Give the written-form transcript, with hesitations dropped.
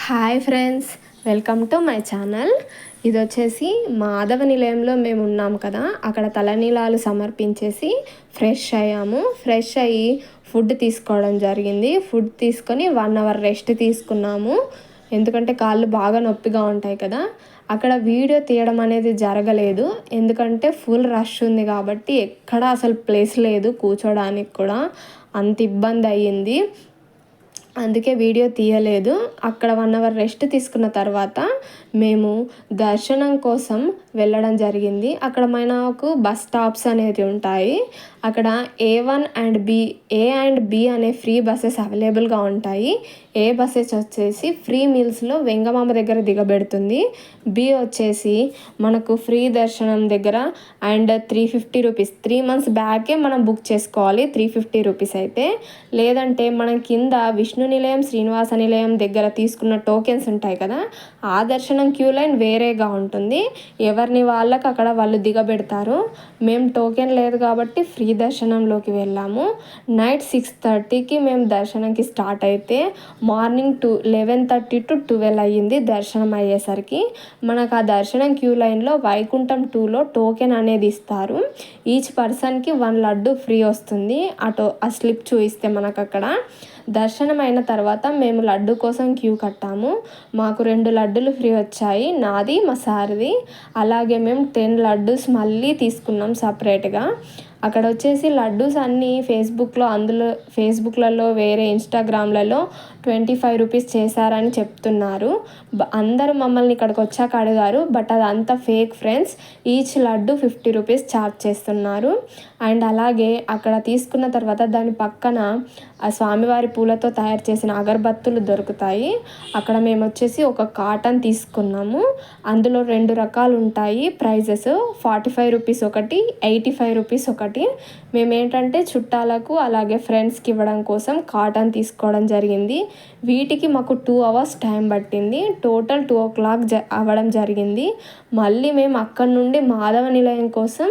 Hi friends, welcome to my channel. ఇది వచ్చేసి మాధవ నిలయంలో మేము ఉన్నాం కదా, అక్కడ తలనీలాలు సమర్పించేసి ఫ్రెష్ అయ్యాము. ఫ్రెష్ అయ్యి ఫుడ్ తీసుకోవడం జరిగింది. ఫుడ్ తీసుకొని 1 అవర్ రెస్ట్ తీసుకున్నాము, ఎందుకంటే కాళ్ళు బాగా నొప్పిగా ఉంటాయి కదా. అక్కడ వీడియో తీయడం అనేది జరగలేదు, ఎందుకంటే ఫుల్ రష్ ఉంది కాబట్టి ఎక్కడ అసలు ప్లేస్ లేదు కూర్చోడానికి కూడా, అంత ఇబ్బంది అయ్యింది. అందుకే వీడియో తీయలేదు. అక్కడ 1 అవర్ రెస్ట్ తీసుకున్న తర్వాత మేము దర్శనం కోసం వెళ్ళడం జరిగింది. అక్కడ మనకు బస్ స్టాప్స్ అనేవి ఉంటాయి. అక్కడ A1 అండ్ B అనే ఫ్రీ బస్సెస్ అవైలబుల్గా ఉంటాయి. ఏ బస్సెస్ వచ్చేసి ఫ్రీ మీల్స్లో వెంగమామ దగ్గర దిగబెడుతుంది. B వచ్చేసి మనకు ఫ్రీ దర్శనం దగ్గర అండ్ 350 రూపీస్, 3 months బ్యాకే మనం బుక్ చేసుకోవాలి. 350 రూపీస్ అయితే, లేదంటే మనం కింద విష్ణు నిలయం, శ్రీనివాస నిలయం దగ్గర తీసుకున్న టోకెన్స్ ఉంటాయి కదా, ఆ దర్శనం క్యూ లైన్ వేరేగా ఉంటుంది. ఎవరిని వాళ్ళకి అక్కడ వాళ్ళు దిగబెడతారు. మేము టోకెన్ లేదు కాబట్టి ఫ్రీ దర్శనంలోకి వెళ్ళాము. నైట్ 6:30కి మేము దర్శనంకి స్టార్ట్ అయితే మార్నింగ్ 11:30 to 12 అయ్యింది దర్శనం అయ్యేసరికి. మనకు ఆ దర్శనం క్యూ లైన్లో వైకుంఠం 2లో టోకెన్ అనేది ఇస్తారు. ఈచ్ పర్సన్కి 1 లడ్డు ఫ్రీ వస్తుంది. ఆ స్లిప్ చూపిస్తే మనకు అక్కడ దర్శనం అయిన తర్వాత మేము లడ్డు కోసం క్యూ కట్టాము. మాకు 2 లడ్డులు ఫ్రీ వచ్చాయి, నాది మా సార్ది. అలాగే మేము 10 లడ్డూస్ మళ్ళీ తీసుకున్నాం సపరేట్గా. అక్కడ వచ్చేసి లడ్డూస్ అన్నీ ఫేస్బుక్లలో వేరే ఇన్స్టాగ్రామ్లలో 25 రూపీస్ చేశారని చెప్తున్నారు. అందరూ మమ్మల్ని ఇక్కడికి వచ్చాక అడిగారు, బట్ అదంతా fake friends. Each laddu 50 rupees charge చేస్తున్నారు. అండ్ అలాగే అక్కడ తీసుకున్న తర్వాత దాని పక్కన ఆ స్వామివారి పూలతో తయారు చేసిన అగరబత్తులు దొరుకుతాయి. అక్కడ మేము వచ్చేసి ఒక కాటన్ తీసుకున్నాము. అందులో 2 రకాలు ఉంటాయి ప్రైజెస్, 45 రూపీస్ ఒకటి, 85 రూపీస్ ఒకటి. మేము ఏంటంటే చుట్టాలకు అలాగే ఫ్రెండ్స్కి ఇవ్వడం కోసం కాటన్ తీసుకోవడం జరిగింది. వీటికి మాకు 2 hours టైం పట్టింది. టోటల్ 2 o'clock అవ్వడం జరిగింది. మళ్ళీ మేము అక్కడి నుండి మాధవ నిలయం కోసం